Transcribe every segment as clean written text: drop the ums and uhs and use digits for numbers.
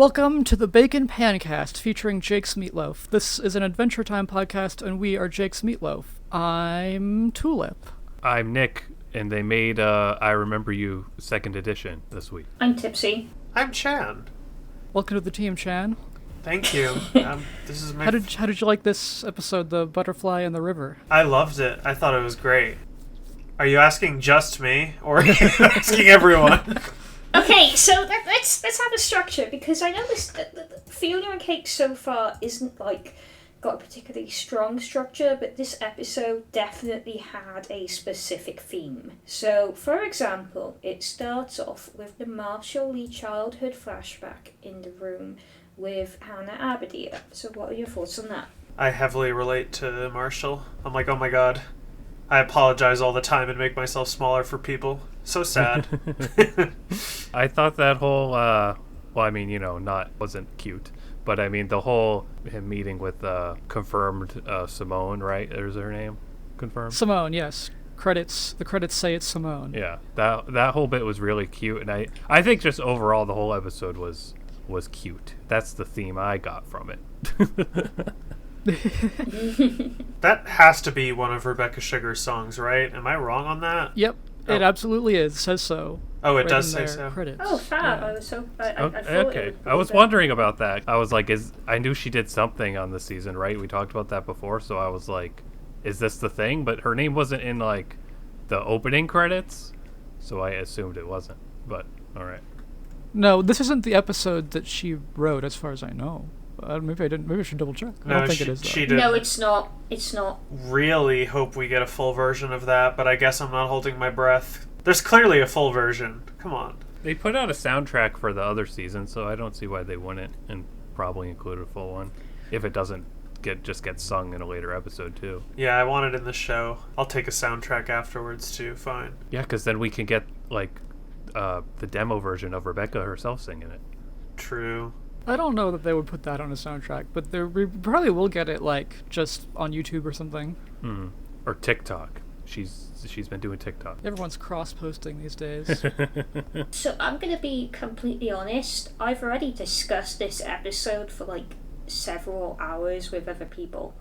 Welcome to the Bacon Pancast featuring Jake's Meatloaf. This is an Adventure Time podcast, and we are Jake's Meatloaf. I'm Tulip. I'm Nick, and they made I Remember You 2nd edition this week. I'm Tipsy. I'm Chan. Welcome to the team, Chan. Thank you. This is my. How did you like this episode, The Butterfly in the River? I loved it. I thought it was great. Are you asking just me, or are you asking everyone? Okay, so let's have a structure, because I noticed that Fionna and Cake so far isn't got a particularly strong structure, but this episode definitely had a specific theme. So, for example, it starts off with the Marshall Lee childhood flashback in the room with Hannah Abadir. So what are your thoughts on that? I heavily relate to Marshall. I'm like, oh my god. I apologize all the time and make myself smaller for people. So sad. I thought that whole, wasn't cute, but I mean the whole him meeting with confirmed Simone, right? Is her name confirmed? Simone, yes. The credits say it's Simone. Yeah, that whole bit was really cute, and I think just overall the whole episode was cute. That's the theme I got from it. That has to be one of Rebecca Sugar's songs, right? Am I wrong on that? Yep, it absolutely is. It says so. Oh, it right does say their so. Credits. Oh, fab. Yeah. Okay. I was wondering about that. I was like, I knew she did something on the season, right? We talked about that before, so I was like, is this the thing? But her name wasn't in like the opening credits, so I assumed it wasn't. But all right. No, this isn't the episode that she wrote, as far as I know. Maybe I didn't. Maybe I should double check. I don't think it is. She did. No, it's not. It's not. Really hope we get a full version of that, but I guess I'm not holding my breath. There's clearly a full version. Come on. They put out a soundtrack for the other season, so I don't see why they wouldn't, and probably include a full one if it doesn't get sung in a later episode too. Yeah, I want it in the show. I'll take a soundtrack afterwards too. Fine. Yeah, because then we can get like the demo version of Rebecca herself singing it. True. I don't know that they would put that on a soundtrack, but we probably will get it just on YouTube or something. Mm-hmm. Or TikTok. She's been doing TikTok. Everyone's cross-posting these days. So I'm going to be completely honest. I've already discussed this episode for several hours with other people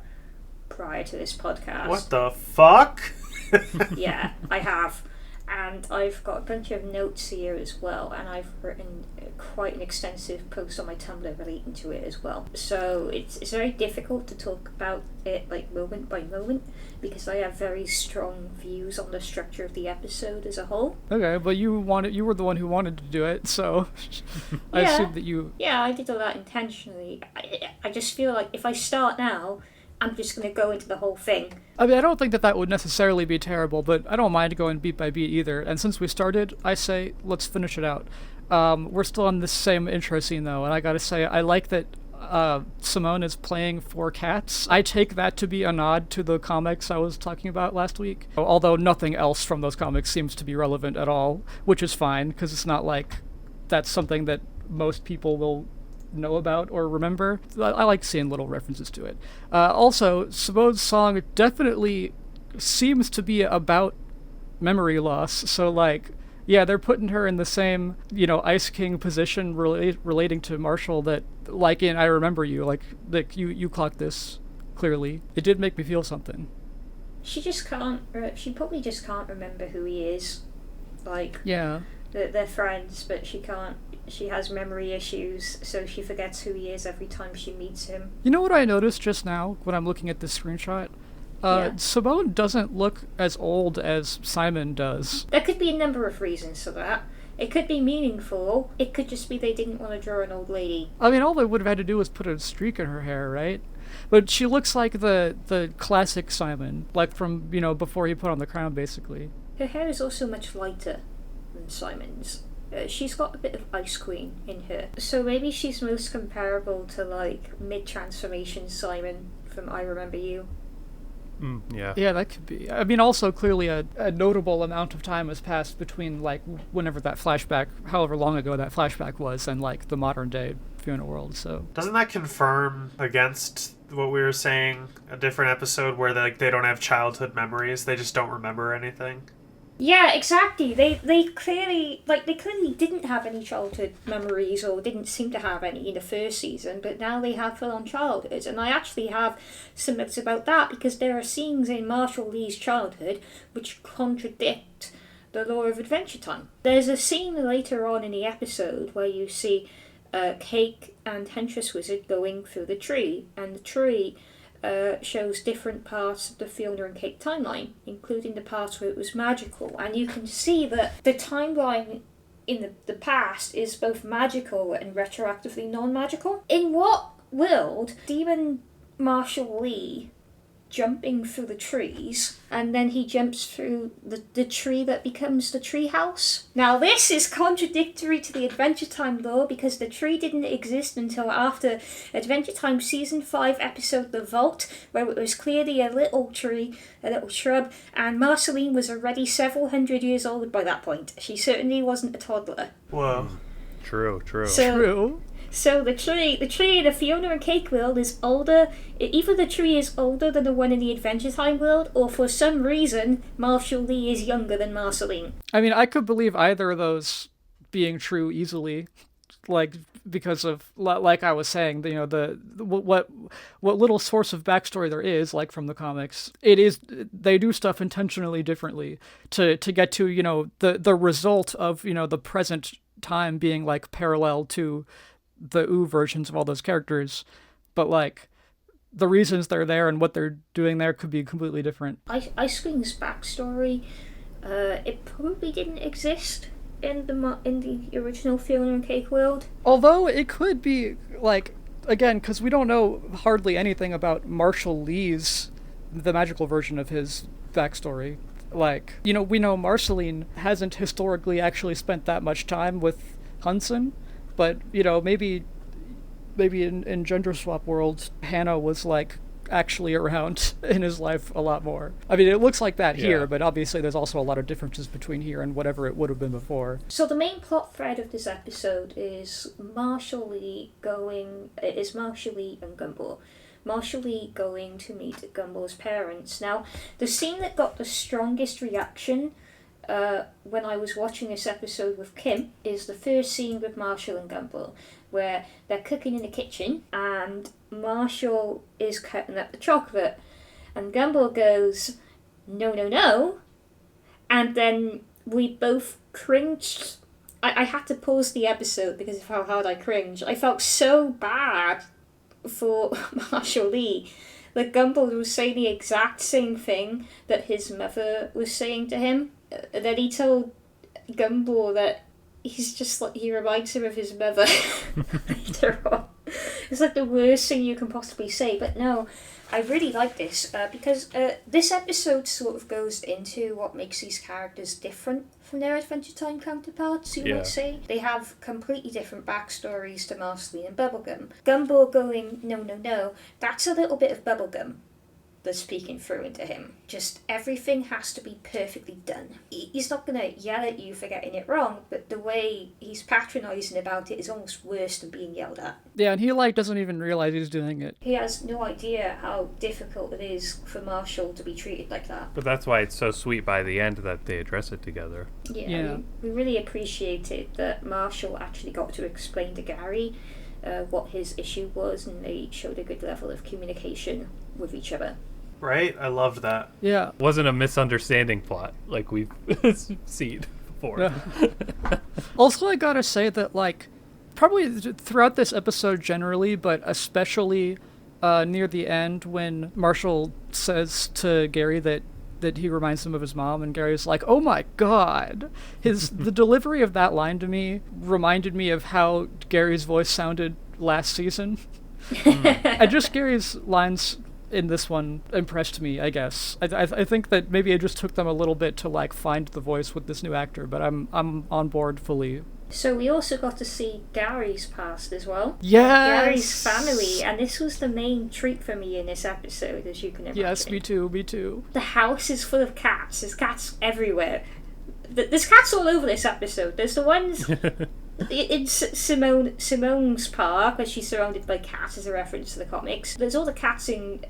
prior to this podcast. What the fuck? Yeah, I have. And I've got a bunch of notes here as well, and I've written quite an extensive post on my Tumblr relating to it as well. So it's very difficult to talk about it moment by moment, because I have very strong views on the structure of the episode as a whole. Okay, but you were the one who wanted to do it, so I assume that you... Yeah, I did all that intentionally. I just feel like if I start now, I'm just going to go into the whole thing. I mean, I don't think that would necessarily be terrible, but I don't mind going beat by beat either. And since we started, I say, let's finish it out. We're still on this same intro scene, though, and I gotta say, I like that Simone is playing 4 cats. I take that to be a nod to the comics I was talking about last week, although nothing else from those comics seems to be relevant at all, which is fine, because it's not like that's something that most people will know about or remember. I like seeing little references to it. Also, Simone's song definitely seems to be about memory loss, so yeah, they're putting her in the same, Ice King position relating to Marshall that, in I Remember You, you clocked this clearly. It did make me feel something. She probably just can't remember who he is. Yeah. They're friends, but she can't. She has memory issues, so she forgets who he is every time she meets him. You know what I noticed just now when I'm looking at this screenshot? Simone doesn't look as old as Simon does. There could be a number of reasons for that. It could be meaningful. It could just be they didn't want to draw an old lady. I mean, all they would have had to do was put a streak in her hair, right? But she looks like the classic Simon, from, before he put on the crown, basically. Her hair is also much lighter than Simon's. She's got a bit of Ice Queen in her. So maybe she's most comparable to, mid-transformation Simon from I Remember You. Yeah. Yeah, that could be. I mean, also, clearly a notable amount of time has passed between, whenever that flashback, however long ago that flashback was, and, the modern-day Fiona world, so... Doesn't that confirm against what we were saying, a different episode where, they don't have childhood memories, they just don't remember anything? Yeah, exactly. They clearly didn't have any childhood memories or didn't seem to have any in the first season, but now they have full on childhoods. And I actually have some notes about that because there are scenes in Marshall Lee's childhood which contradict the lore of Adventure Time. There's a scene later on in the episode where you see Cake and Hentress Wizard going through the tree, and the tree shows different parts of the Fionna and Cake timeline, including the parts where it was magical. And you can see that the timeline in the past is both magical and retroactively non-magical. In what world, Demon Marshall Lee jumping through the trees, and then he jumps through the tree that becomes the tree house? Now this is contradictory to the Adventure Time lore because the tree didn't exist until after Adventure Time Season 5 episode The Vault, where it was clearly a little tree, a little shrub, and Marceline was already several hundred years old by that point. She certainly wasn't a toddler. Whoa. True. So the tree in the Fionna and Cake world is older. Either the tree is older than the one in the Adventure Time world, or for some reason, Marshall Lee is younger than Marceline. I mean, I could believe either of those being true easily, like because of like I was saying, you know, what little source of backstory there is, like from the comics, they do stuff intentionally differently to get to, you know, the result of, you know, the present time being like parallel to the OO versions of all those characters, but like the reasons they're there and what they're doing there could be completely different. Ice Cream's backstory, it probably didn't exist in the original Fionna and Cake world. Although it could be, like, again, because we don't know hardly anything about Marshall Lee's, the magical version of his backstory. Like, you know, we know Marceline hasn't historically actually spent that much time with Hudson, but, you know, maybe in Gender Swap World, Hannah was, like, actually around in his life a lot more. I mean, it looks like that here, but obviously there's also a lot of differences between here and whatever it would have been before. So the main plot thread of this episode is Marshall Lee and Gumball. Marshall Lee going to meet Gumball's parents. Now, the scene that got the strongest reaction when I was watching this episode with Kim is the first scene with Marshall and Gumball, where they're cooking in the kitchen and Marshall is cutting up the chocolate and Gumball goes, "No, no, no," and then we both cringed. I had to pause the episode because of how hard I cringed. I felt so bad for Marshall Lee that Gumball was saying the exact same thing that his mother was saying to him. Then he told Gumball that he's just like, he reminds him of his mother later on. It's like the worst thing you can possibly say, but no, I really like this because this episode sort of goes into what makes these characters different from their Adventure Time counterparts, you might say. They have completely different backstories to Marceline and Bubblegum. Gumball going, "No, no, no," that's a little bit of Bubblegum that's speaking through into him. Just everything has to be perfectly done. He's not going to yell at you for getting it wrong, but the way he's patronising about it is almost worse than being yelled at. Yeah, and he like doesn't even realize he's doing it. He has no idea how difficult it is for Marshall to be treated like that. But that's why it's so sweet by the end that they address it together. Yeah. We really appreciated that Marshall actually got to explain to Gary what his issue was, and they showed a good level of communication with each other. Right? I loved that. Yeah. Wasn't a misunderstanding plot like we've seen before. Yeah. Also, I gotta say that, like, probably throughout this episode generally, but especially near the end when Marshall says to Gary that he reminds him of his mom, and Gary's like, "Oh my god." The delivery of that line to me reminded me of how Gary's voice sounded last season. And just Gary's lines in this one impressed me, I guess. I think that maybe it just took them a little bit to like find the voice with this new actor, but I'm on board fully. So we also got to see Gary's past as well. Yes! Gary's family, and this was the main treat for me in this episode, as you can imagine. Yes, me too. The house is full of cats. There's cats everywhere. There's cats all over this episode. There's the ones in Simone's park, where she's surrounded by cats as a reference to the comics. There's all the cats in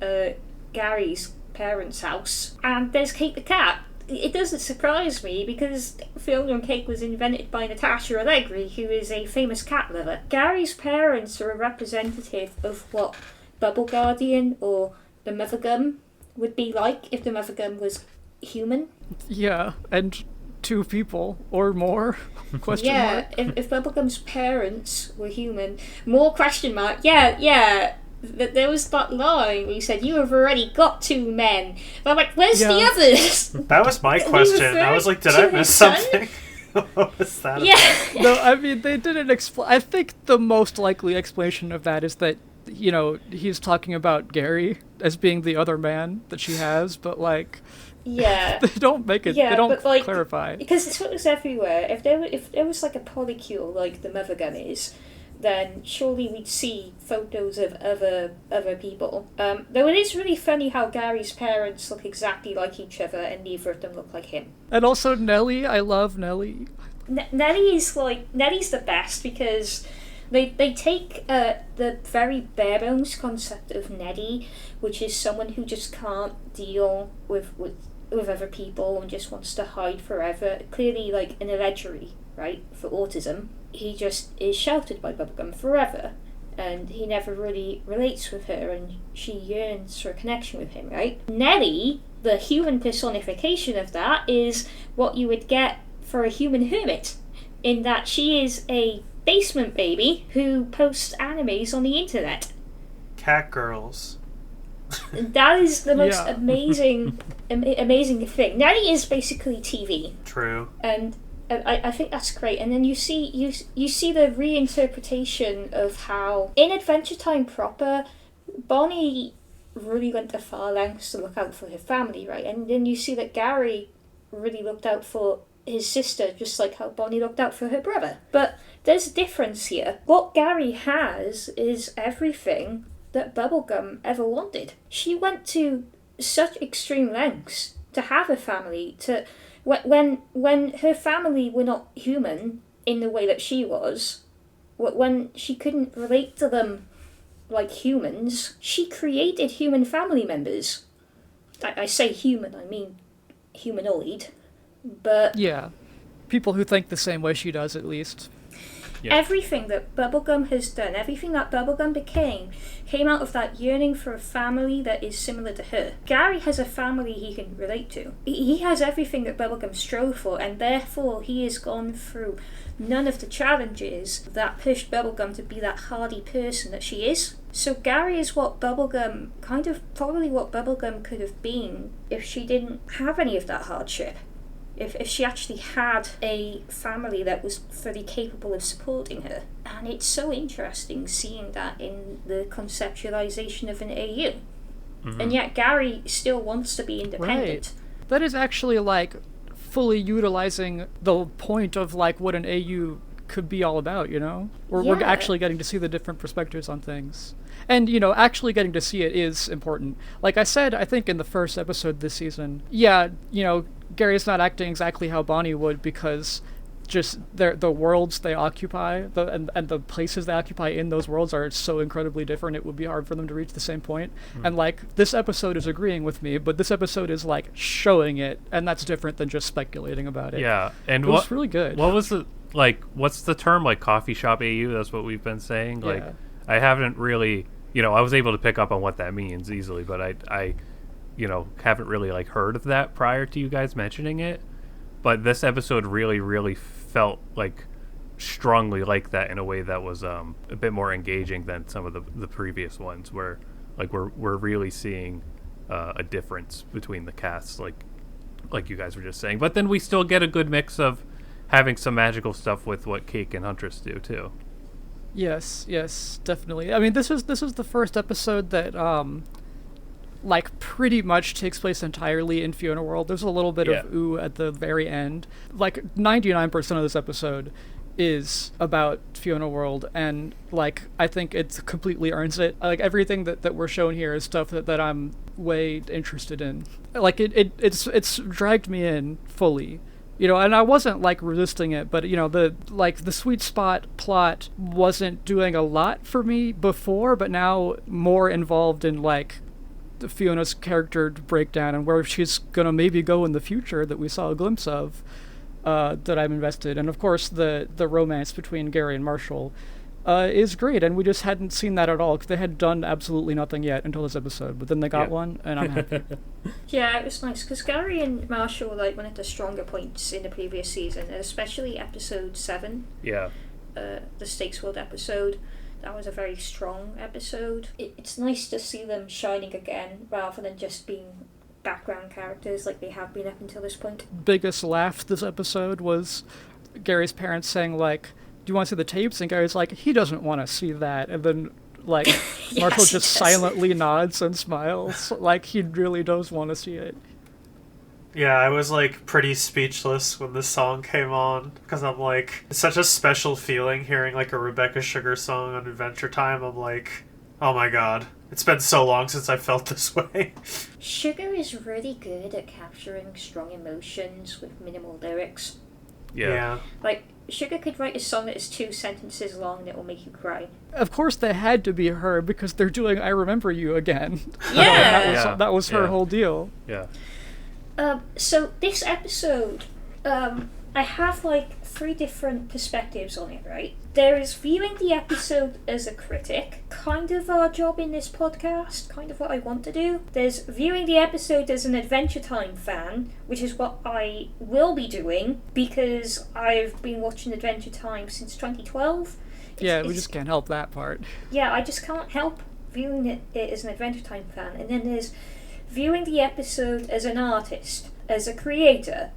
Gary's parents' house. And there's Kate the cat. it doesn't surprise me because Fionna and Cake was invented by Natasha Allegri, who is a famous cat lover. Gary's parents are a representative of what Bubble Guardian or the Mother Gum would be like if the Mother Gum was human. Yeah, and 2 people or more? Question mark. If Bubblegum's parents were human, more question mark. Yeah. There was that line where you said you have already got 2 men. But I'm like, where's the others? That was my question. I was like, did I miss something? What was that? Yeah. No, I mean, they didn't explain. I think the most likely explanation of that is that, you know, he's talking about Gary as being the other man that she has, but, like... Yeah. They don't make it, they don't clarify. Because it's what was everywhere. If there was like a polycule like the Mother Gun is, then surely we'd see photos of other people. Though it is really funny how Gary's parents look exactly like each other and neither of them look like him. And also Nellie, I love Nellie. Nellie's the best because they take the very bare bones concept of Nettie, which is someone who just can't deal with other people and just wants to hide forever. Clearly like an allegory, right, for autism. He just is sheltered by Bubblegum forever, and he never really relates with her, and she yearns for a connection with him, right? Nellie, the human personification of that, is what you would get for a human hermit, in that she is a basement baby who posts animes on the internet. Cat girls. That is the most amazing thing. Nellie is basically TV. True. And I think that's great. And then you see the reinterpretation of how in Adventure Time proper, Bonnie really went to far lengths to look out for her family, right? And then you see that Gary really looked out for his sister, just like how Bonnie looked out for her brother. But there's a difference here. What Gary has is everything that Bubblegum ever wanted. She went to such extreme lengths to have a family, to when her family were not human in the way that she was, when she couldn't relate to them like humans, she created human family members. I say human, I mean humanoid, but... Yeah, people who think the same way she does, at least. Yeah. Everything that Bubblegum has done, everything that Bubblegum became, came out of that yearning for a family that is similar to her. Gary has a family he can relate to. He has everything that Bubblegum strove for, and therefore he has gone through none of the challenges that pushed Bubblegum to be that hardy person that she is. So Gary is what Bubblegum, kind of probably what Bubblegum could have been if she didn't have any of that hardship. If she actually had a family that was fully capable of supporting her. And it's so interesting seeing that in the conceptualization of an AU. Mm-hmm. And yet Gary still wants to be independent. Right. That is actually, like, fully utilizing the point of, like, what an AU could be all about, you know? We're actually getting to see the different perspectives on things. And, you know, actually getting to see it is important. Like I said, I think in the first episode this season, you know, Gary's not acting exactly how Bonnie would because just the worlds they occupy and the places they occupy in those worlds are so incredibly different, it would be hard for them to reach the same point. And, like, this episode is agreeing with me, but this episode is, like, showing it, and that's different than just speculating about it. Yeah, and it was really good. What was the, like, what's the term, like, coffee shop AU? That's what we've been saying. Like, I haven't really, you know, I was able to pick up on what that means easily, but I you know, haven't really, like, heard of that prior to you guys mentioning it. But this episode really, really felt, like, strongly like that in a way that was a bit more engaging than some of the previous ones, where, like, we're really seeing a difference between the casts, like you guys were just saying. But then we still get a good mix of having some magical stuff with what Cake and Huntress do, too. Yes, definitely. I mean, this is the first episode that like pretty much takes place entirely in Fionna World. There's a little bit of ooh at the very end. Like 99% of this episode is about Fionna World, and, like, I think it completely earns it. Like, everything that we're shown here is stuff that I'm way interested in. Like, it's dragged me in fully. You know, and I wasn't, like, resisting it, but, you know, the sweet spot plot wasn't doing a lot for me before, but now more involved in, like, Fiona's character breakdown and where she's gonna maybe go in the future that we saw a glimpse of, that I'm invested. And of course, the romance between Gary and Marshall is great, and we just hadn't seen that at all because they had done absolutely nothing yet until this episode. But then they got one, and I'm happy. Yeah, it was nice because Gary and Marshall were like one of the stronger points in the previous season, and especially episode 7. Yeah. The Stakes World episode. That was a very strong episode. It's nice to see them shining again rather than just being background characters like they have been up until this point. Biggest laugh this episode was Gary's parents saying, like, do you want to see the tapes? And Gary's like, he doesn't want to see that. And then, like, Yes, Marshall he just does. silently nods and smiles like he really does want to see it. Yeah, I was like pretty speechless when this song came on because I'm like, it's such a special feeling hearing like a Rebecca Sugar song on Adventure Time. I'm like, oh my god, it's been so long since I felt this way. Sugar is really good at capturing strong emotions with minimal lyrics. Yeah. Like, Sugar could write a song that is 2 sentences long that will make you cry. Of course, they had to be her because they're doing "I Remember You" again. Yeah. That was her Yeah. whole deal. Yeah. So this episode, I have like 3 different perspectives on it, right? There is viewing the episode as a critic, kind of our job in this podcast, kind of what I want to do. There's viewing the episode as an Adventure Time fan, which is what I will be doing because I've been watching Adventure Time since 2012. Yeah, we just can't help that part. Yeah, I just can't help viewing it as an Adventure Time fan. And then there's viewing the episode as an artist, as a creator.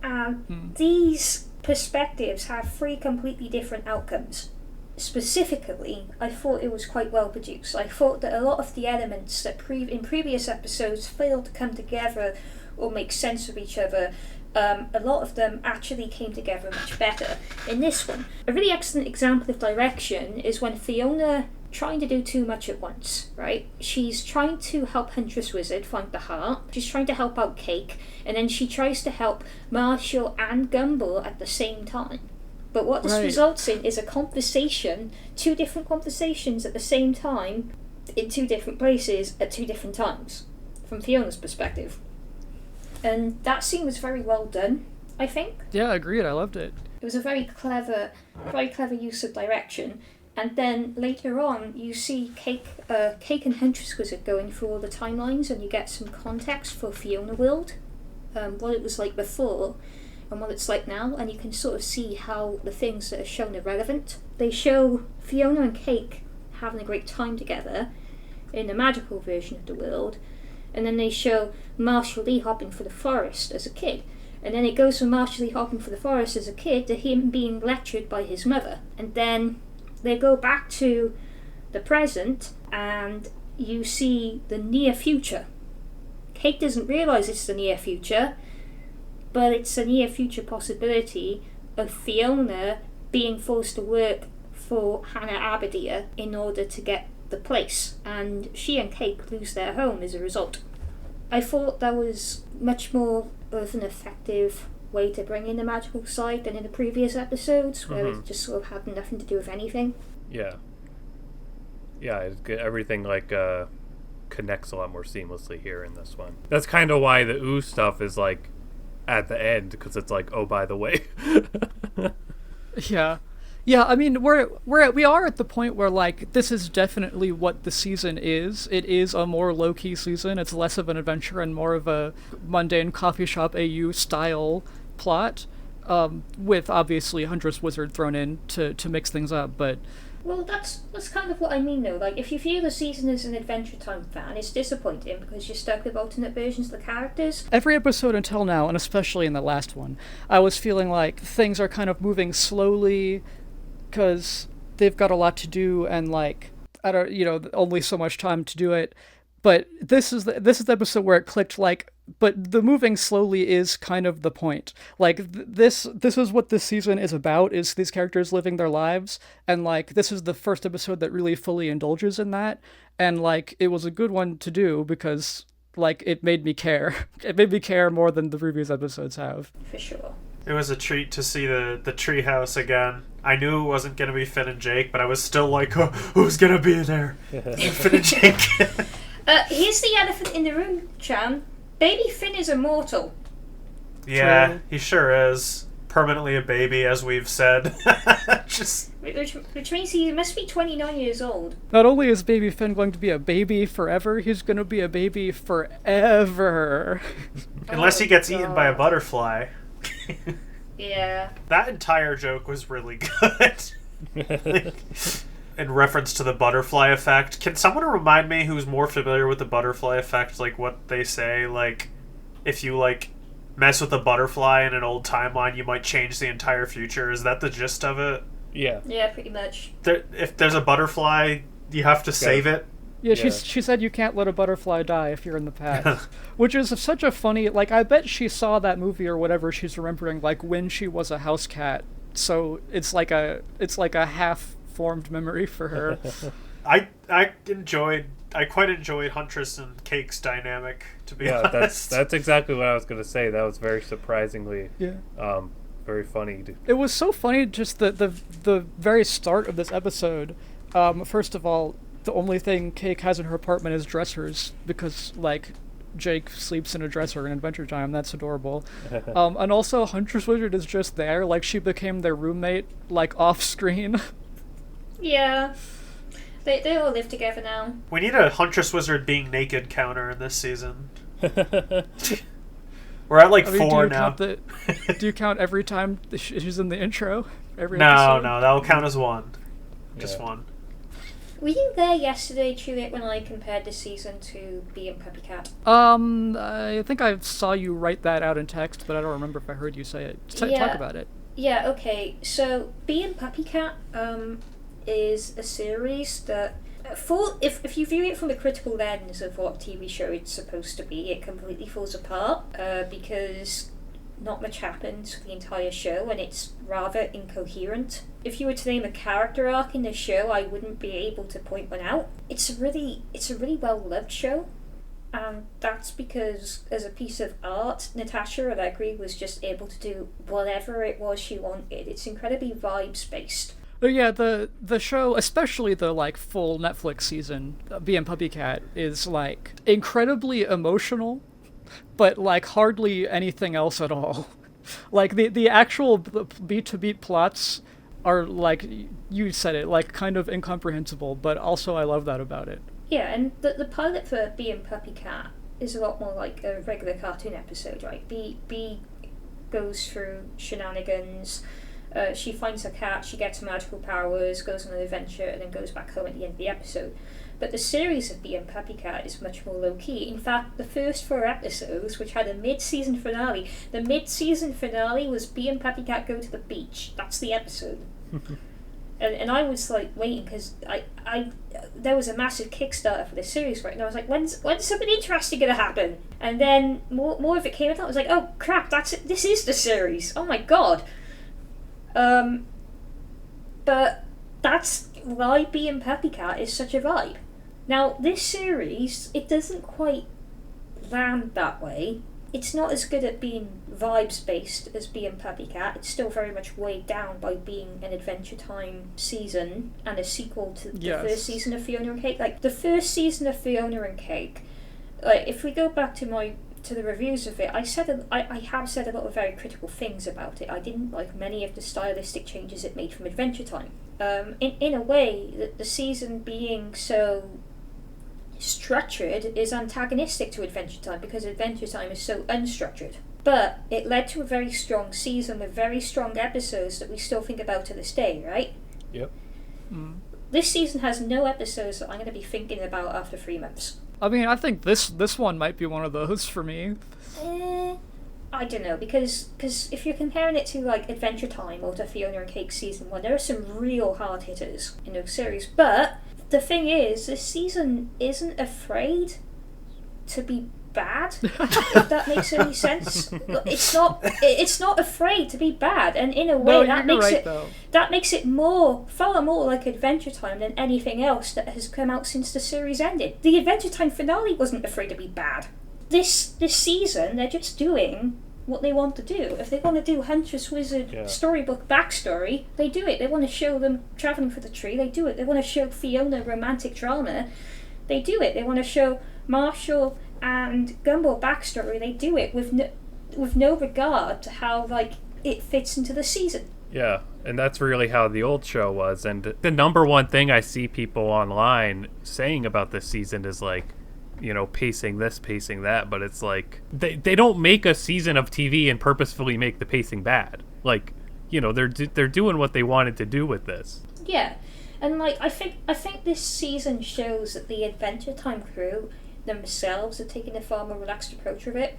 And these perspectives have 3 completely different outcomes. Specifically, I thought it was quite well produced. I thought that a lot of the elements that in previous episodes failed to come together or make sense of each other, a lot of them actually came together much better in this one. A really excellent example of direction is when Fiona trying to do too much at once, right? She's trying to help Huntress Wizard find the heart, she's trying to help out Cake, and then she tries to help Marshall and Gumball at the same time. But what this results in is a conversation, 2 different conversations at the same time, in 2 different places at 2 different times, from Fiona's perspective. And that scene was very well done, I think. Yeah, agreed. I loved it. It was a very clever use of direction. And then later on, you see Cake and Huntress Wizard going through all the timelines, and you get some context for Fiona World, what it was like before, and what it's like now, and you can sort of see how the things that are shown are relevant. They show Fiona and Cake having a great time together in the magical version of the world, and then they show Marshall Lee hopping for the forest as a kid. And then it goes from Marshall Lee hopping for the forest as a kid to him being lectured by his mother. And then they go back to the present, and you see the near future. Kate doesn't realise it's the near future, but it's a near future possibility of Fiona being forced to work for Hannah Abadir in order to get the place, and she and Kate lose their home as a result. I thought that was much more of an effective way to bring in the magical side than in the previous episodes, where it just sort of had nothing to do with anything. Yeah. Yeah, everything like connects a lot more seamlessly here in this one. That's kind of why the ooh stuff is like at the end, because it's like, oh, by the way. Yeah, I mean, we are at the point where, like, this is definitely what the season is. It is a more low-key season. It's less of an adventure and more of a mundane coffee shop AU style plot, with obviously Huntress Wizard thrown in to mix things up, but... Well, that's kind of what I mean, though. Like, if you view the season as an Adventure Time fan, it's disappointing because you're stuck with alternate versions of the characters. Every episode until now, and especially in the last one, I was feeling like things are kind of moving slowly because they've got a lot to do and, like, I don't, only so much time to do it. But this is the episode where it clicked, like, but the moving slowly is kind of the point. Like, this is what this season is about, is these characters living their lives, and, like, this is the first episode that really fully indulges in that, and, like, it was a good one to do because, like, it made me care. It made me care more than the previous episodes have. For sure. It was a treat to see the treehouse again. I knew it wasn't going to be Finn and Jake, but I was still like, oh, who's going to be in there? Finn and Jake. Here's the elephant in the room, Chan. Baby Finn is immortal. Yeah, True. he sure is. Permanently a baby, as we've said. Just Which means he must be 29 years old. Not only is Baby Finn going to be a baby forever, he's going to be a baby forever. unless he gets eaten by a God. butterfly. Yeah. That entire joke was really good. In reference to the butterfly effect, can someone remind me who's more familiar with the butterfly effect? Like what they say, like if you like mess with a butterfly in an old timeline, you might change the entire future. Is that the gist of it? Yeah. Yeah, pretty much. If there's a butterfly, you have to save it. Yeah, Yeah. she said you can't let a butterfly die if you're in the past. Which is such a funny, like, I bet she saw that movie or whatever she's remembering, like, when she was a house cat. So it's like a half-formed memory for her. I quite enjoyed Huntress and Cake's dynamic, to be Yeah, honest. that's exactly what I was going to say. That was very surprisingly Yeah. very funny. It was so funny, just the very start of this episode. First of all, the only thing Cake has in her apartment is dressers, because, like, Jake sleeps in a dresser in Adventure Time. That's adorable. And also, Huntress Wizard is just there. Like, she became their roommate, like, off-screen. Yeah. They all live together now. We need a Huntress Wizard being naked counter in this season. We're at like I mean, 4 now. do you count every time she's in the intro? Every No, episode? that will count as one. Just Yeah. one. Were you there yesterday, Tulip, when I compared this season to Bee and Puppy Cat? I think I saw you write that out in text, but I don't remember if I heard you say it. Talk Yeah. about it. Yeah, okay. So, Bee and Puppy Cat is a series that, if you view it from the critical lens of what TV show it's supposed to be, it completely falls apart because not much happens for the entire show and it's rather incoherent. If you were to name a character arc in the show, I wouldn't be able to point one out. It's a really well loved show. And that's because, as a piece of art, Natasha Allegri was just able to do whatever it was she wanted. It's incredibly vibes-based. But yeah, the show, especially the, like, full Netflix season, Bee and Puppy Cat, is, like, incredibly emotional, but, like, hardly anything else at all. Like, the actual beat-to-beat plots are, like, you said it, like, kind of incomprehensible, but also I love that about it. Yeah, and the pilot for Bee and Puppy Cat is a lot more like a regular cartoon episode, right? Bee goes through shenanigans, she finds her cat, she gets magical powers, goes on an adventure, and then goes back home at the end of the episode. But the series of Bee and Puppy Cat is much more low-key. In fact, the first 4 episodes, which had a mid-season finale, the mid-season finale was Bee and Puppy Cat go to the beach. That's the episode. And I was like waiting because there was a massive Kickstarter for this series, right? And I was like, when's something interesting gonna happen? And then more of it came out. I was like, oh crap, that's it. This is the series. Oh my god. But that's why Bee and Puppy Cat is such a vibe. Now this series, it doesn't quite land that way. It's not as good at being vibes-based as Bee and Puppy Cat. It's still very much weighed down by being an Adventure Time season and a sequel to the first season of Fionna and Cake. Like, the first season of Fionna and Cake, like, if we go back to the reviews of it, I have said a lot of very critical things about it. I didn't like many of the stylistic changes it made from Adventure Time. In a way, the season being so structured is antagonistic to Adventure Time because Adventure Time is so unstructured. But it led to a very strong season with very strong episodes that we still think about to this day, right? Yep. This season has no episodes that I'm going to be thinking about after 3 months. I mean, I think this one might be one of those for me. I don't know, because if you're comparing it to like Adventure Time or to Fionna and Cake season 1, there are some real hard hitters in those series. But the thing is, this season isn't afraid to be bad, if that makes any sense. It's not afraid to be bad, and in a way that makes it far more like Adventure Time than anything else that has come out since the series ended. The Adventure Time finale wasn't afraid to be bad. This season, they're just doing what they want to do. If they want to do Huntress Wizard storybook backstory, they do it. They want to show them travelling for the tree, they do it. They want to show Fiona romantic drama, they do it. They want to show Marshall and Gumball backstory, they do it with no regard to how like it fits into the season. Yeah, and that's really how the old show was. And the number one thing I see people online saying about this season is like, you know, pacing this, pacing that, but it's like they don't make a season of TV and purposefully make the pacing bad. Like, you know, they're doing what they wanted to do with this. Yeah, and like I think this season shows that the Adventure Time crew themselves are taking a far more relaxed approach with it,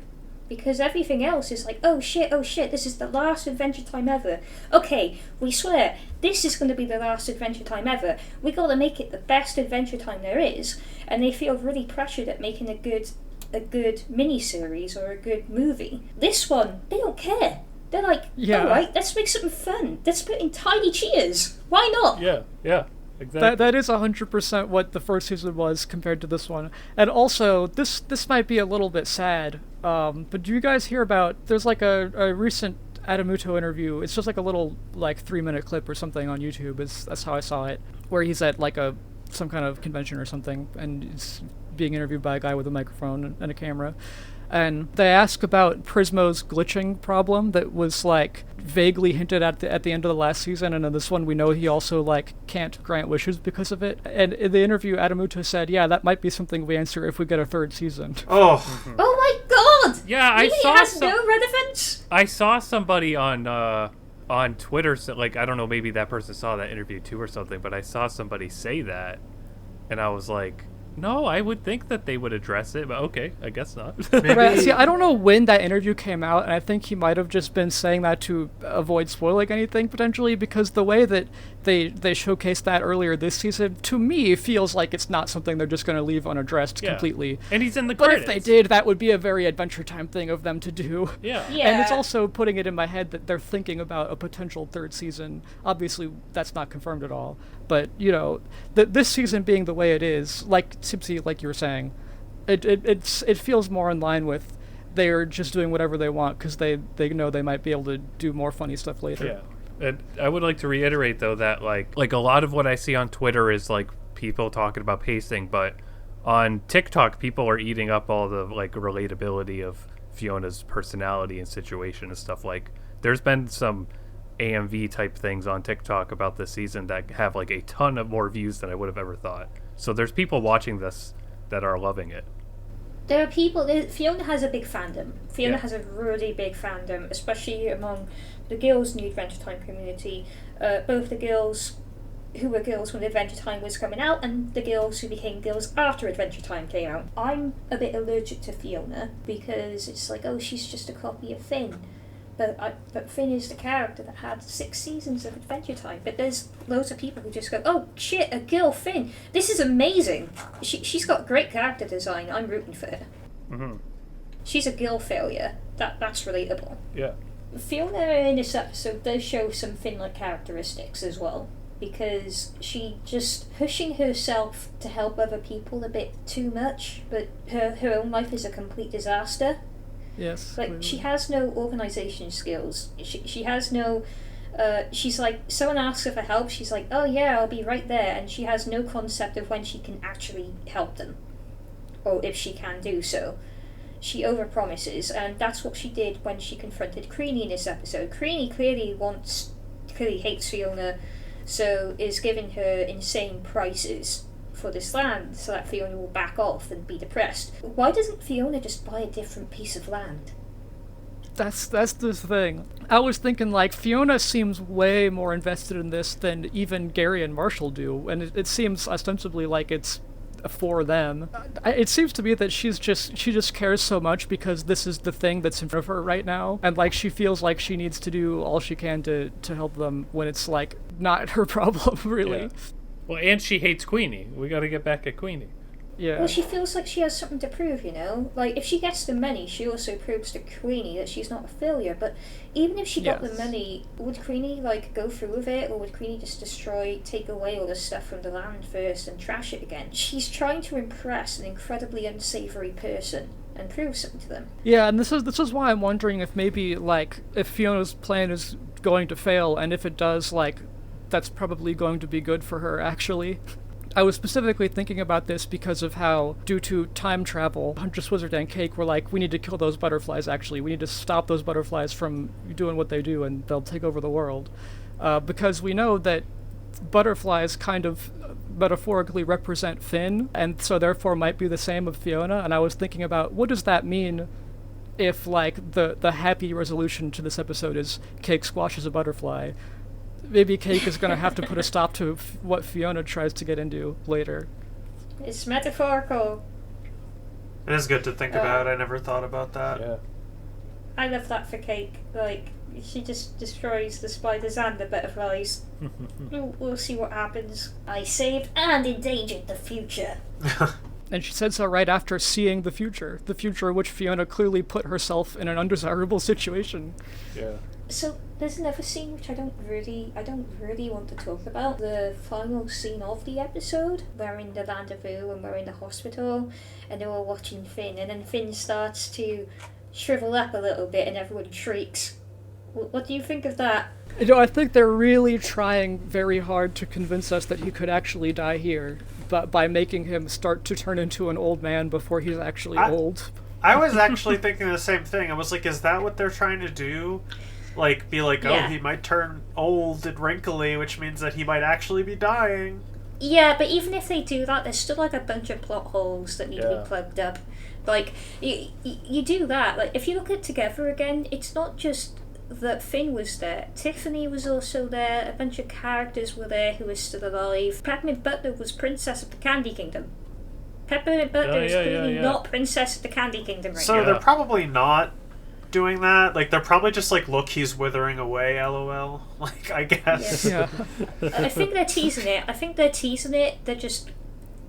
because everything else is like, oh shit, this is the last Adventure Time ever. Okay, we swear this is going to be the last Adventure Time ever. We got to make it the best Adventure Time there is, and they feel really pressured at making a good mini-series or a good movie. This one, they don't care. They're like, Yeah. alright, let's make something fun. Let's put in tiny cheers. Why not? Yeah, exactly. That is 100% what the first season was compared to this one. And also, this might be a little bit sad, but do you guys hear about, there's like a recent Adamuto interview, it's just like a little like 3-minute clip or something on YouTube, that's how I saw it, where he's at like some kind of convention or something, and he's being interviewed by a guy with a microphone and a camera. And they ask about Prismo's glitching problem that was like vaguely hinted at the end of the last season, and in this one we know he also like can't grant wishes because of it. And in the interview, Adamuto said, "Yeah, that might be something we answer if we get a third season." Oh, Oh my god! Yeah, Really? I saw It has some- no relevance? I saw somebody on Twitter, so, like, I don't know, maybe that person saw that interview too or something, but I saw somebody say that, and I was like, no, I would think that they would address it, but okay, I guess not. Right, see, I don't know when that interview came out, and I think he might have just been saying that to avoid spoiling anything, potentially, because the way that they showcased that earlier this season, to me, feels like it's not something they're just going to leave unaddressed Yeah. completely. And he's in the But credits. if they did, that would be a very Adventure Time thing of them to do. Yeah. Yeah. And it's also putting it in my head that they're thinking about a potential third season. Obviously, that's not confirmed at all. But, you know, this season being the way it is, like Tipsy, like you were saying, it feels more in line with they're just doing whatever they want because they know they might be able to do more funny stuff later. Yeah. And I would like to reiterate, though, that, like a lot of what I see on Twitter is, like, people talking about pacing, but on TikTok, people are eating up all the, like, relatability of Fiona's personality and situation and stuff. Like, there's been some AMV type things on TikTok about this season that have, like, a ton of more views than I would have ever thought. So there's people watching this that are loving it. There are people. Fiona has a big fandom. Fiona Yeah. has a really big fandom, especially among the girls in the Adventure Time community. Both the girls who were girls when Adventure Time was coming out, and the girls who became girls after Adventure Time came out. I'm a bit allergic to Fiona because it's like, oh, she's just a copy of Finn. But Finn is the character that had 6 seasons of Adventure Time. But there's loads of people who just go, oh shit, a girl Finn. This is amazing. She's got great character design. I'm rooting for her. Mm-hmm. She's a girl failure. That's relatable. Yeah. Fiona in this episode does show some Finn-like characteristics as well, because she just pushing herself to help other people a bit too much, but her own life is a complete disaster. Yes. Like, clearly. she has no organisation skills. She has no... she's like, someone asks her for help, she's like, oh yeah, I'll be right there, and she has no concept of when she can actually help them, or if she can do so. She overpromises, and that's what she did when she confronted Creanie in this episode. Creanie clearly hates Fiona, so is giving her insane prices for this land so that Fiona will back off and be depressed. Why doesn't Fiona just buy a different piece of land? That's the thing. I was thinking, like, Fiona seems way more invested in this than even Gary and Marshall do, and it seems ostensibly like it's for them. It seems to me that she just cares so much because this is the thing that's in front of her right now, and like she feels like she needs to do all she can to help them when it's like not her problem really. Yeah. Well, and she hates Queenie. We got to get back at Queenie. Yeah. Well, she feels like she has something to prove, you know? Like, if she gets the money, she also proves to Queenie that she's not a failure. But even if she got the Yes. money, would Queenie, like, go through with it? Or would Queenie just take away all the stuff from the land first and trash it again? She's trying to impress an incredibly unsavory person and prove something to them. Yeah, and this is why I'm wondering if maybe, like, if Fiona's plan is going to fail, and if it does, like, that's probably going to be good for her, actually. I was specifically thinking about this because of how, due to time travel, Huntress, Wizard, and Cake were like, we need to kill those butterflies, actually. We need to stop those butterflies from doing what they do, and they'll take over the world. Because we know that butterflies kind of metaphorically represent Finn, and so therefore might be the same of Fiona, and I was thinking about, what does that mean if, like, the happy resolution to this episode is Cake squashes a butterfly? Maybe Cake is going to have to put a stop to what Fiona tries to get into later. It's metaphorical. It is good to think about. I never thought about that. Yeah. I love that for Cake. Like, she just destroys the spiders and the butterflies. We'll see what happens. I saved and endangered the future. And she said so right after seeing the future in which Fiona clearly put herself in an undesirable situation. Yeah. So there's another scene which I don't really want to talk about. The final scene of the episode, we're in the land of Vu and we're in the hospital, and they're all watching Finn, and then Finn starts to shrivel up a little bit, and everyone shrieks. What do you think of that? You know, I think they're really trying very hard to convince us that he could actually die here, but by making him start to turn into an old man before he's actually old. I was actually thinking the same thing. I was like, is that what they're trying to do? Like, be like, Yeah. oh, he might turn old and wrinkly, which means that he might actually be dying. Yeah, but even if they do that, there's still like a bunch of plot holes that need to Yeah. be plugged up. Like, you do that. Like, if you look at Together Again, it's not just that Finn was there. Tiffany was also there. A bunch of characters were there who were still alive. Peppermint Butler was Princess of the Candy Kingdom. Peppermint Butler is clearly not Princess of the Candy Kingdom right So now. they're probably not doing that. Like, they're probably just like, look, he's withering away, lol. Like, I guess. Yeah. I think they're teasing it. They're just...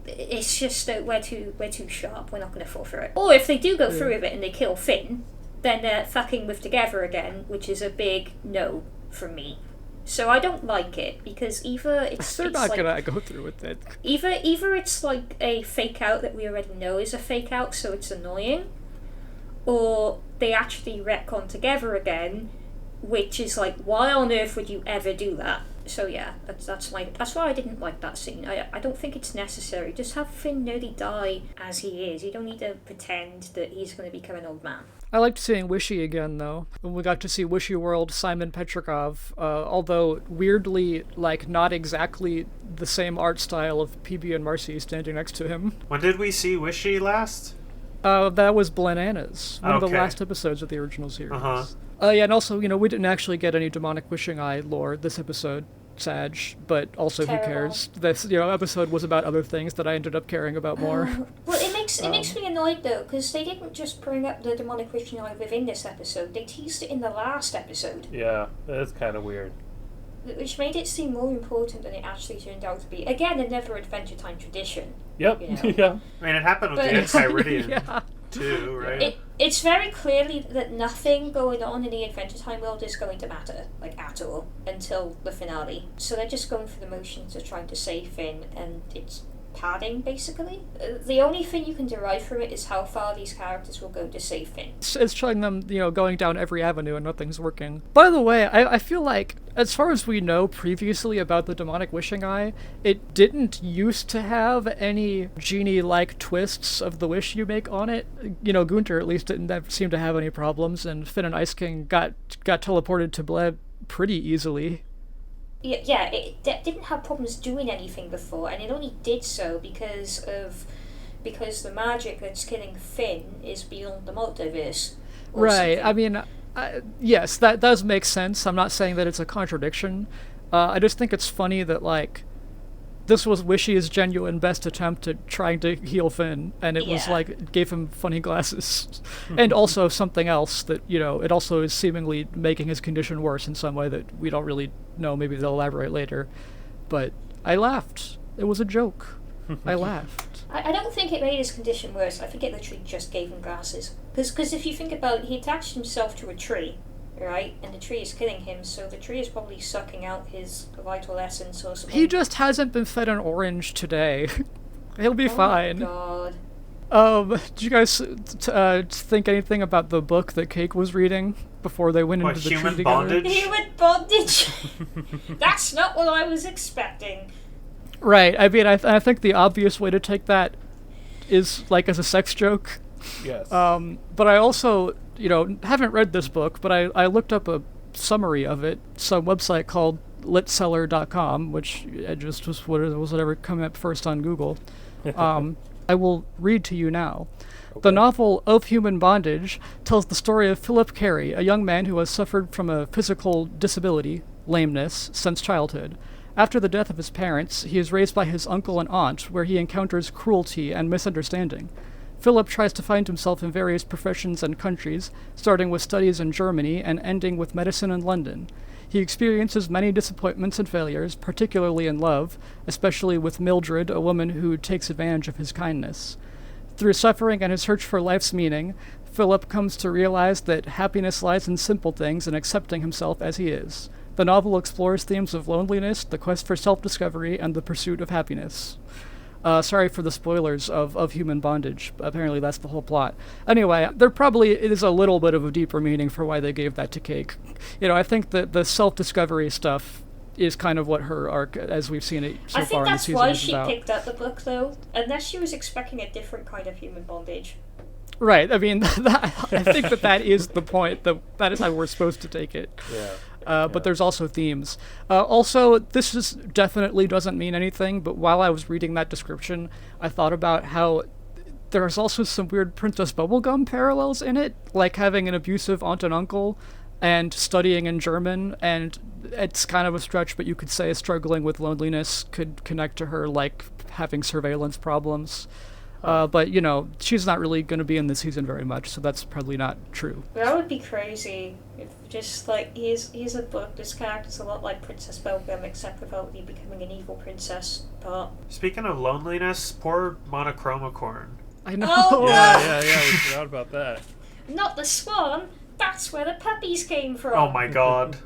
It's just that we're too sharp. We're not going to fall for it. Or if they do go through with it and they kill Finn, then they're fucking with Together Again, which is a big no from me. So I don't like it, because either They're not like, gonna go through with it. either it's like a fake out that we already know is a fake out, so it's annoying, or they actually retcon Together Again, which is like, why on earth would you ever do that? So yeah, that's why I didn't like that scene. I don't think it's necessary. Just have Finn nearly die as he is. You don't need to pretend that he's going to become an old man. I liked seeing Wishy again, though. When we got to see Wishy World Simon Petrikov, although weirdly, like, not exactly the same art style of PB and Marcy standing next to him. When did we see Wishy last? That was Bananas, one of the Okay. last episodes of the original series. Uh-huh. Yeah, and also, we didn't actually get any demonic wishing eye lore this episode, Sag, but also Terrible. who cares? This, episode was about other things that I ended up caring about more. Well, it makes me annoyed though, because they didn't just bring up the demonic wishing eye within this episode. They teased it in the last episode, Yeah, that's kind of weird. which made it seem more important than it actually turned out to be. Again, another Adventure Time tradition. Yep. You know. Yeah. I mean, it happened with But- the Enchiridion, Yeah. too, right? It's very clearly that nothing going on in the Adventure Time world is going to matter, like, at all, until the finale. So they're just going through the motions of trying to save Finn, and it's padding, basically. The only thing you can derive from it is how far these characters will go to save Finn. It's showing them, going down every avenue and nothing's working. By the way, I feel like, as far as we know previously about the demonic wishing eye, it didn't used to have any genie-like twists of the wish you make on it. Gunter at least didn't seem to have any problems, and Finn and Ice King got teleported to Bleb pretty easily. Yeah, it didn't have problems doing anything before, and it only did so because the magic that's killing Finn is beyond the multiverse. or Right. something. I mean, yes, that does make sense. I'm not saying that it's a contradiction. I just think it's funny that, like, this was Wishy's genuine best attempt at trying to heal Finn, and it was Yeah. like, it gave him funny glasses. And also something else that, it also is seemingly making his condition worse in some way that we don't really know. Maybe they'll elaborate later. But I laughed. It was a joke. I laughed. I don't think it made his condition worse. I think it literally just gave him glasses. Because if you think about it, he attached himself to a tree, right? And the tree is killing him, so the tree is probably sucking out his vital essence or something. He just hasn't been fed an orange today. He'll be Oh fine. my god. Did you guys think anything about the book that Cake was reading before they went What, into the Human tree together? Bondage? Human bondage! That's not what I was expecting. Right. I mean, I think the obvious way to take that is like as a sex joke. Yes. But I also, haven't read this book, but I looked up a summary of it, some website called litseller.com, which just was whatever came up first on Google. I will read to you now. Okay. The novel Of Human Bondage tells the story of Philip Carey, a young man who has suffered from a physical disability, lameness, since childhood. After the death of his parents, he is raised by his uncle and aunt, where he encounters cruelty and misunderstanding. Philip tries to find himself in various professions and countries, starting with studies in Germany and ending with medicine in London. He experiences many disappointments and failures, particularly in love, especially with Mildred, a woman who takes advantage of his kindness. Through suffering and his search for life's meaning, Philip comes to realize that happiness lies in simple things and accepting himself as he is. The novel explores themes of loneliness, the quest for self-discovery, and the pursuit of happiness. Sorry for the spoilers of Human Bondage. Apparently that's the whole plot. Anyway, there probably is a little bit of a deeper meaning for why they gave that to Cake. I think that the self-discovery stuff is kind of what her arc, as we've seen it so far in the season, is about. I think that's why she picked up the book, though. Unless she was expecting a different kind of human bondage. Right. I mean, I think that is the point. That is how we're supposed to take it. Yeah. But there's also themes. Also, this definitely doesn't mean anything, but while I was reading that description, I thought about how there's also some weird Princess Bubblegum parallels in it, like having an abusive aunt and uncle and studying in German, and it's kind of a stretch, but you could say struggling with loneliness could connect to her, like having surveillance problems. But, she's not really going to be in this season very much, so that's probably not true. That would be crazy. If just, here's a book, this character's a lot like Princess Bubblegum, except without you becoming an evil princess part. Speaking of loneliness, poor Monochromacorn. I know. Oh, Yeah, we forgot about that. Not the swan, that's where the puppies came from. Oh my god.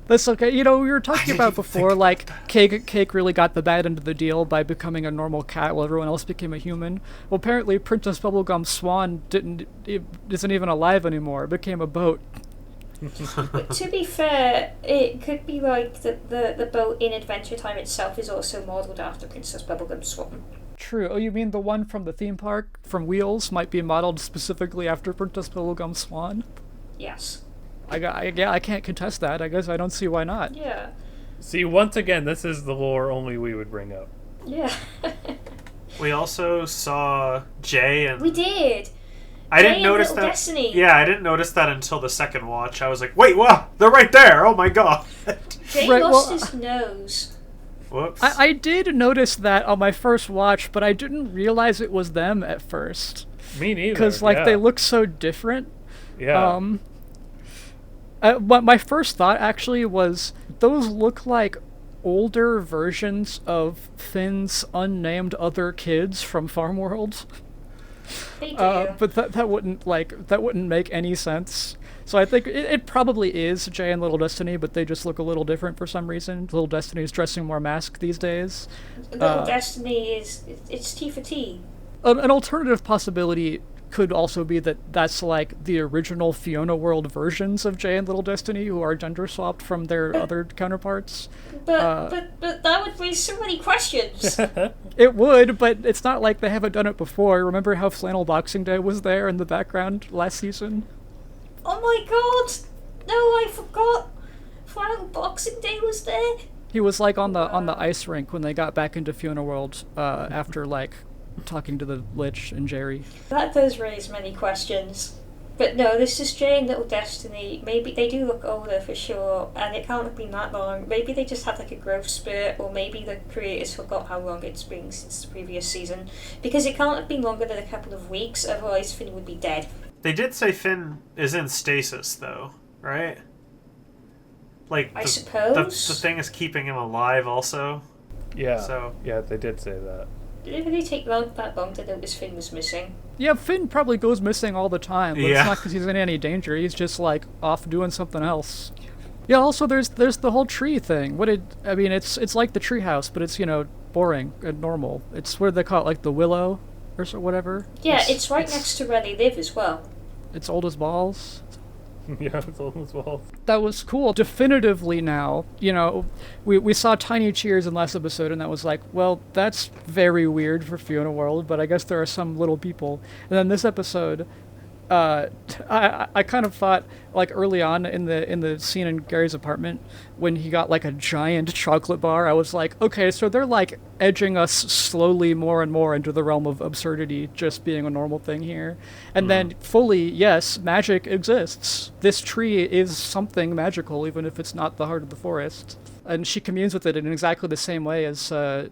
That's okay. We were talking about before, like, Cake really got the bad end of the deal by becoming a normal cat while everyone else became a human. Well, apparently Princess Bubblegum Swan isn't even alive anymore. It became a boat. But to be fair, it could be like the boat in Adventure Time itself is also modelled after Princess Bubblegum Swan. True. Oh, you mean the one from the theme park, from Wheels, might be modelled specifically after Princess Bubblegum Swan? Yes. I can't contest that. I guess I don't see why not. Yeah. See, once again, this is the lore only we would bring up. Yeah. We also saw Jay and... We did! I didn't notice that. Destiny. Yeah, I didn't notice that until the second watch. I was like, wait, what? They're right there! Oh my god! Jay Right, lost well, his nose. Whoops. I did notice that on my first watch, but I didn't realize it was them at first. Me neither. Because, they look so different. Yeah. But my first thought actually was those look like older versions of Finn's unnamed other kids from Farm World. They do. But that wouldn't make any sense. So I think it probably is Jay and Little Destiny, but they just look a little different for some reason. Little Destiny is dressing more masked these days. Little Destiny it's T for T. An alternative possibility could also be that that's like the original Fiona World versions of Jay and Little Destiny, who are gender swapped from their other counterparts. But that would raise so many questions. It would, but it's not like they haven't done it before. Remember how Flannel Boxing Day was there in the background last season? Oh my god! No, I forgot. Flannel Boxing Day was there. He was like on the ice rink when they got back into Fiona World after like talking to the Lich and Jerry. That does raise many questions. But no, this is Jay and Little Destiny. Maybe they do look older for sure, and it can't have been that long. Maybe they just had like a growth spurt, or maybe the creators forgot how long it's been since the previous season. Because it can't have been longer than a couple of weeks, otherwise Finn would be dead. They did say Finn is in stasis, though, right? Like, I suppose? The thing is keeping him alive also. Yeah. So. Yeah, they did say that. Did it really take that long to notice Finn was missing? Yeah, Finn probably goes missing all the time, but Yeah. it's not because he's in any danger. He's just like off doing something else. Yeah. Also, there's the whole tree thing. It's like the tree house, but it's boring and normal. It's what they call it, like the willow, or whatever. Yeah, it's right next to where they live as well. It's old as balls. Yeah, it's on this wall. That was cool. Definitively now, we saw tiny cheers in last episode, and that was like, well, that's very weird for Fiona World, but I guess there are some little people. And then this episode, I kind of thought, like, early on in the scene in Gary's apartment when he got like a giant chocolate bar, I was like, okay, so they're like edging us slowly more and more into the realm of absurdity just being a normal thing here. And then fully, yes, magic exists. This tree is something magical, even if it's not the heart of the forest. And she communes with it in exactly the same way as the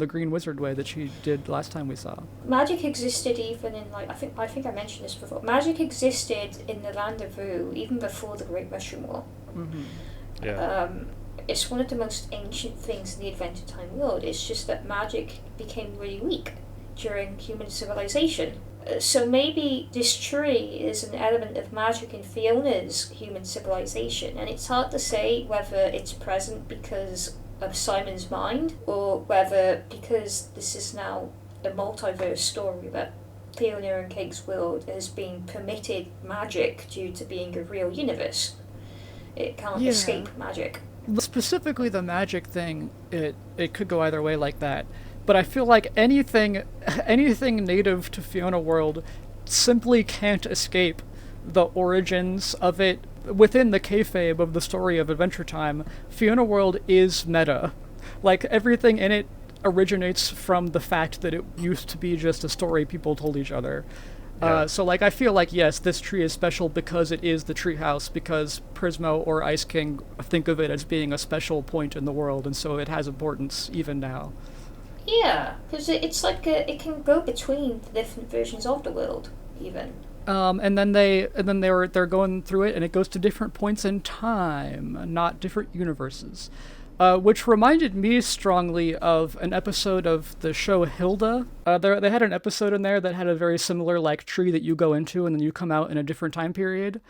Green Wizard way that she did last time we saw. Magic existed even in, like, I think I mentioned this before. Magic existed in the Land of Vu even before the Great Mushroom War. Mm-hmm. Yeah. It's one of the most ancient things in the Adventure Time world. It's just that magic became really weak during human civilization. So maybe this tree is an element of magic in Fiona's human civilization, and it's hard to say whether it's present because of Simon's mind, or whether because this is now a multiverse story that Fiona and Cake's world has been permitted magic due to being a real universe. It can't escape magic. Specifically the magic thing, it could go either way like that. But I feel like anything native to Fiona World simply can't escape the origins of it. Within the kayfabe of the story of Adventure Time, Fiona World is meta. Like, everything in it originates from the fact that it used to be just a story people told each other. So, like, I feel like, yes, this tree is special because it is the treehouse, because Prismo or Ice King think of it as being a special point in the world, and so it has importance even now. Yeah, because it's like it can go between the different versions of the world, even. And then they're going through it, and it goes to different points in time, not different universes. Which reminded me strongly of an episode of the show Hilda. They had an episode in there that had a very similar, like, tree that you go into and then you come out in a different time period.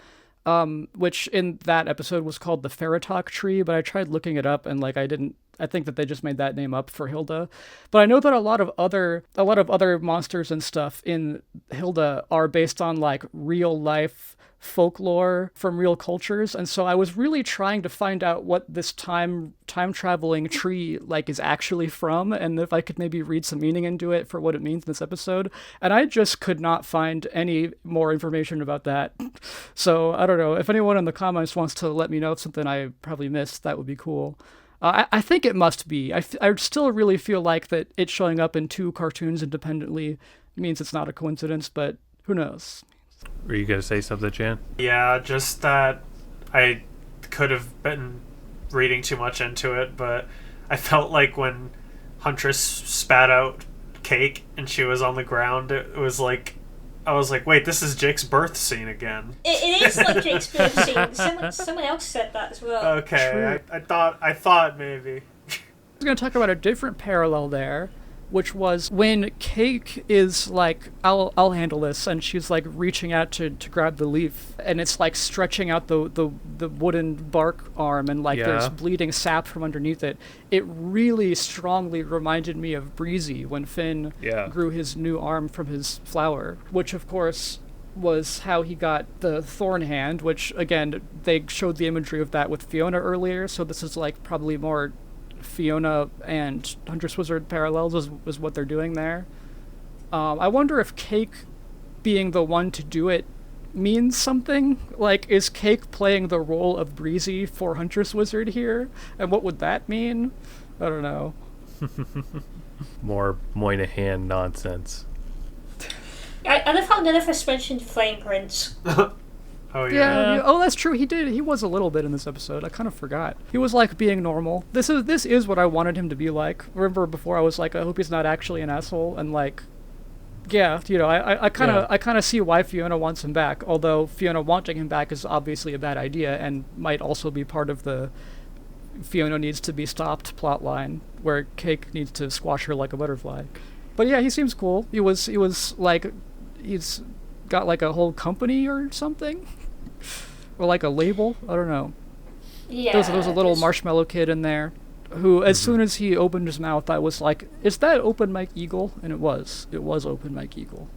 Which in that episode was called the Feratok tree, but I tried looking it up and, like, I think that they just made that name up for Hilda. But I know that a lot of other monsters and stuff in Hilda are based on, like, real life folklore from real cultures, and so I was really trying to find out what this time traveling tree, like, is actually from, and if I could maybe read some meaning into it for what it means in this episode, and I just could not find any more information about that. So I don't know, if anyone in the comments wants to let me know something I probably missed, that would be cool. I think it must be. I still really feel like that it showing up in two cartoons independently means it's not a coincidence, but who knows. Were you going to say something, Jan? Yeah, just that I could have been reading too much into it, but I felt like when Huntress spat out Cake and she was on the ground, it was like, I was like, wait, this is Jake's birth scene again. It is like Jake's birth scene. Someone else said that as well. Okay, I thought maybe. I was going to talk about a different parallel there, which was when Cake is like, I'll handle this, and she's like reaching out to grab the leaf, and it's like stretching out the wooden bark arm, and like there's bleeding sap from underneath it. It really strongly reminded me of Breezy when Finn grew his new arm from his flower, which of course was how he got the thorn hand, which again, they showed the imagery of that with Fiona earlier, so this is like probably more Fiona and Huntress Wizard parallels is what they're doing there. I wonder if Cake being the one to do it means something. Like, is Cake playing the role of Breezy for Huntress Wizard here? And what would that mean? I don't know. More Moynihan nonsense. I love how none of us mentioned Flame Prince. Oh, yeah. Oh, that's true. He did. He was a little bit in this episode. I kind of forgot. He was like being normal. This is what I wanted him to be like. Remember before I was like, I hope he's not actually an asshole. And like, yeah, I kind of see why Fiona wants him back. Although Fiona wanting him back is obviously a bad idea and might also be part of the Fiona needs to be stopped plotline where Cake needs to squash her like a butterfly. But yeah, he seems cool. He was like, he's got like a whole company or something. Or like a label, I don't know. Yeah. There was a little marshmallow kid in there who, as soon as he opened his mouth, I was like, is that Open Mike Eagle? And it was. It was Open Mike Eagle.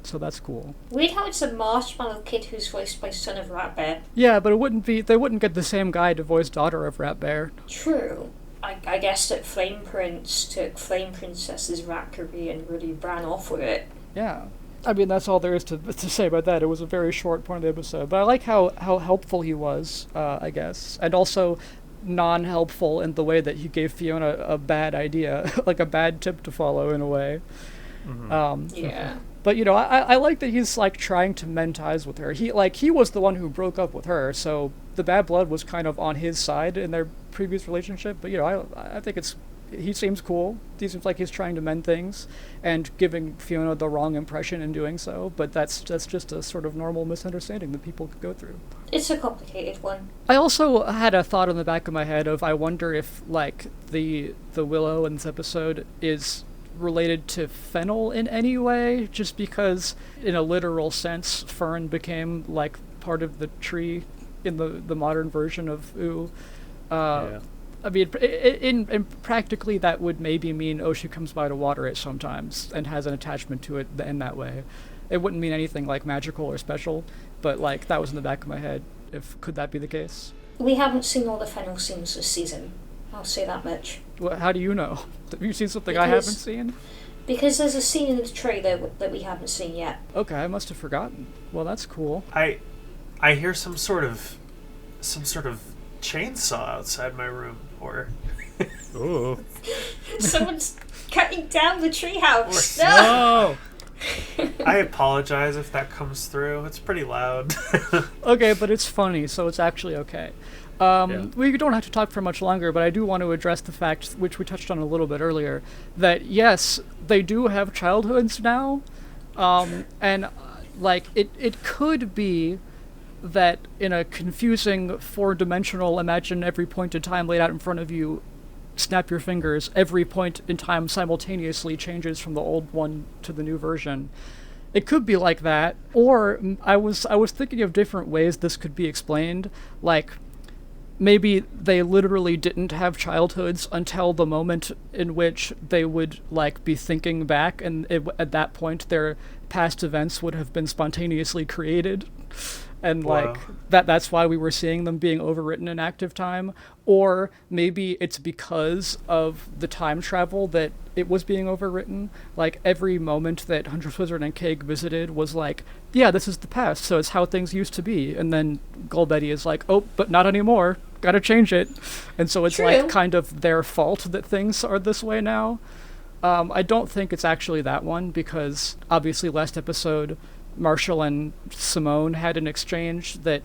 so that's cool. Weird how it's a marshmallow kid who's voiced by son of Rat Bear. Yeah, but they wouldn't get the same guy to voice daughter of Rat Bear. True. I guess that Flame Prince took Flame Princess's rat career and really ran off with it. Yeah. I mean, that's all there is to say about that. It was a very short point of the episode. But I like how helpful he was, I guess. And also non-helpful in the way that he gave Fiona a bad idea, like a bad tip to follow in a way. Mm-hmm. Yeah. But, you know, I like that he's, like, trying to mend ties with her. He was the one who broke up with her, so the bad blood was kind of on his side in their previous relationship. But, you know, I think he seems cool. He seems like he's trying to mend things and giving Fiona the wrong impression in doing so. But that's just a sort of normal misunderstanding that people could go through. It's a complicated one. I also had a thought in the back of my head of I wonder if, like, the Willow in this episode is related to Fennel in any way, just because in a literal sense Fern became like part of the tree in the modern version of Ooh. Yeah. I mean, in practically that would maybe mean she comes by to water it sometimes and has an attachment to it in that way. It wouldn't mean anything like magical or special, but like that was in the back of my head. Could that be the case? We haven't seen all the Fennel scenes this season. I'll say that much. Well, how do you know? Have you seen something I haven't seen? Because there's a scene in the trailer that we haven't seen yet. Okay, I must have forgotten. Well, that's cool. I hear some sort of chainsaw outside my room, or Ooh. Someone's cutting down the treehouse. No! I apologize if that comes through. It's pretty loud. Okay, but it's funny, so it's actually okay. We don't have to talk for much longer, but I do want to address the fact, which we touched on a little bit earlier, that yes, they do have childhoods now, and like it could be that in a confusing four-dimensional imagine every point in time laid out in front of you, snap your fingers, every point in time simultaneously changes from the old one to the new version. It could be like that, or I was thinking of different ways this could be explained, like maybe they literally didn't have childhoods until the moment in which they would like be thinking back, and at that point their past events would have been spontaneously created, and like that's why we were seeing them being overwritten in active time. Or maybe it's because of the time travel that it was being overwritten. Like every moment that Huntress Wizard and Cake visited was like, yeah, this is the past, so it's how things used to be. And then Golbetty is like, oh, but not anymore, gotta change it. And so it's True. like kind of their fault that things are this way now. I don't think it's actually that one, because obviously last episode Marshall and Simone had an exchange that,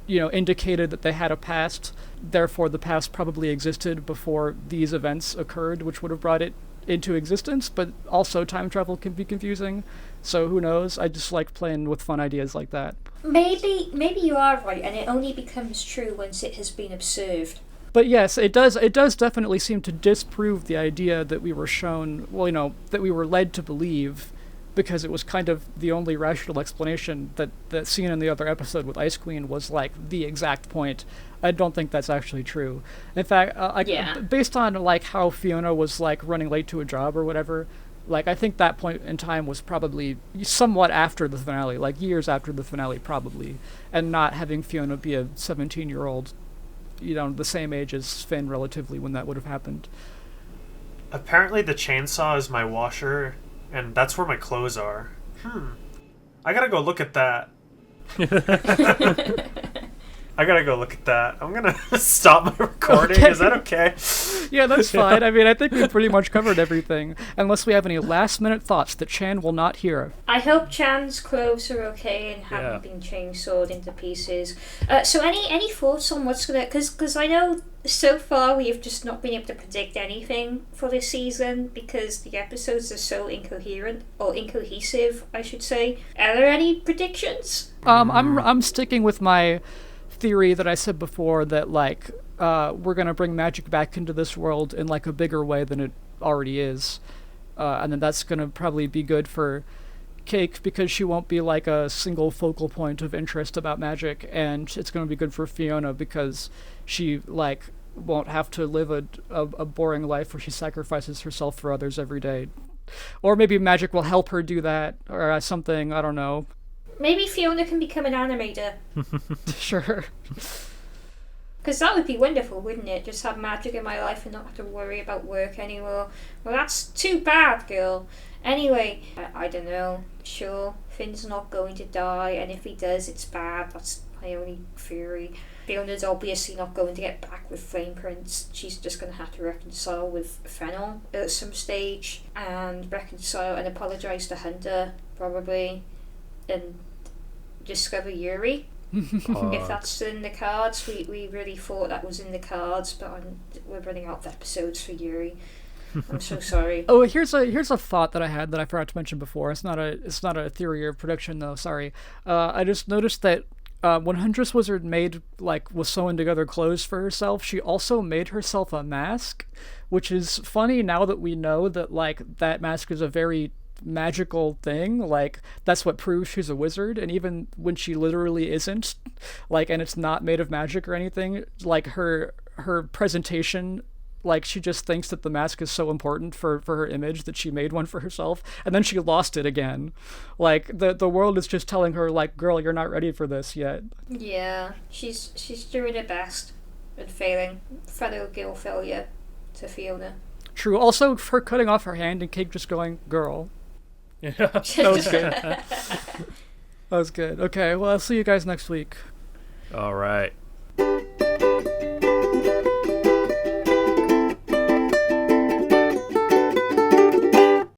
you know, indicated that they had a past, therefore the past probably existed before these events occurred, which would have brought it into existence, but also time travel can be confusing, so who knows. I just like playing with fun ideas like that. Maybe you are right, and it only becomes true once it has been observed. But yes, it does definitely seem to disprove the idea that we were shown, well, you know, that we were led to believe, because it was kind of the only rational explanation, that the scene in the other episode with Ice Queen was like the exact point. I don't think that's actually true. In fact, based on like how Fiona was like running late to a job or whatever, like I think that point in time was probably somewhat after the finale, like years after the finale probably, and not having Fiona be a 17-year-old, you know, the same age as Finn relatively when that would have happened. Apparently the chainsaw is my washer, and that's where my clothes are. I gotta go look at that. I gotta go look at that. I'm gonna stop my recording. Okay. Is that okay? Yeah, that's fine. I mean, I think we pretty much covered everything, unless we have any last-minute thoughts that Chan will not hear. I hope Chan's clothes are okay and haven't been chainsawed into pieces. So any thoughts on what's gonna... Because I know so far we have just not been able to predict anything for this season because the episodes are so incoherent, or incohesive, I should say. Are there any predictions? I'm sticking with my theory that I said before, that like we're gonna bring magic back into this world in like a bigger way than it already is, and then that's gonna probably be good for Cake because she won't be like a single focal point of interest about magic, and it's gonna be good for Fiona because she like won't have to live a boring life where she sacrifices herself for others every day Or maybe magic will help her do that, or something, I don't know. Maybe Fiona can become an animator. Sure. Because that would be wonderful, wouldn't it? Just have magic in my life and not have to worry about work anymore. Well, that's too bad, girl. Anyway, I don't know. Sure, Finn's not going to die, and if he does, it's bad. That's my only theory. Fiona's obviously not going to get back with Flame Prince. She's just going to have to reconcile with Fennel at some stage, and reconcile and apologise to Hunter, probably, and discover Yuri. If that's in the cards. We really thought that was in the cards, but we're running out of episodes for Yuri. I'm so sorry. Oh, here's a thought that I had that I forgot to mention before. It's not a theory or prediction though. Sorry. I just noticed that when Huntress Wizard was sewing together clothes for herself, she also made herself a mask, which is funny now that we know that that mask is a very magical thing. That's what proves she's a wizard, and even when she literally isn't, and it's not made of magic or anything, her presentation, she just thinks that the mask is so important for her image that she made one for herself, and then she lost it again. The world is just telling her, girl, you're not ready for this yet. Yeah, she's doing her best and failing. Fellow girl failure to Fiona. True. Also, her cutting off her hand and Cake just going, girl. Yeah. That was good. That was good. Okay, well, I'll see you guys next week. All right.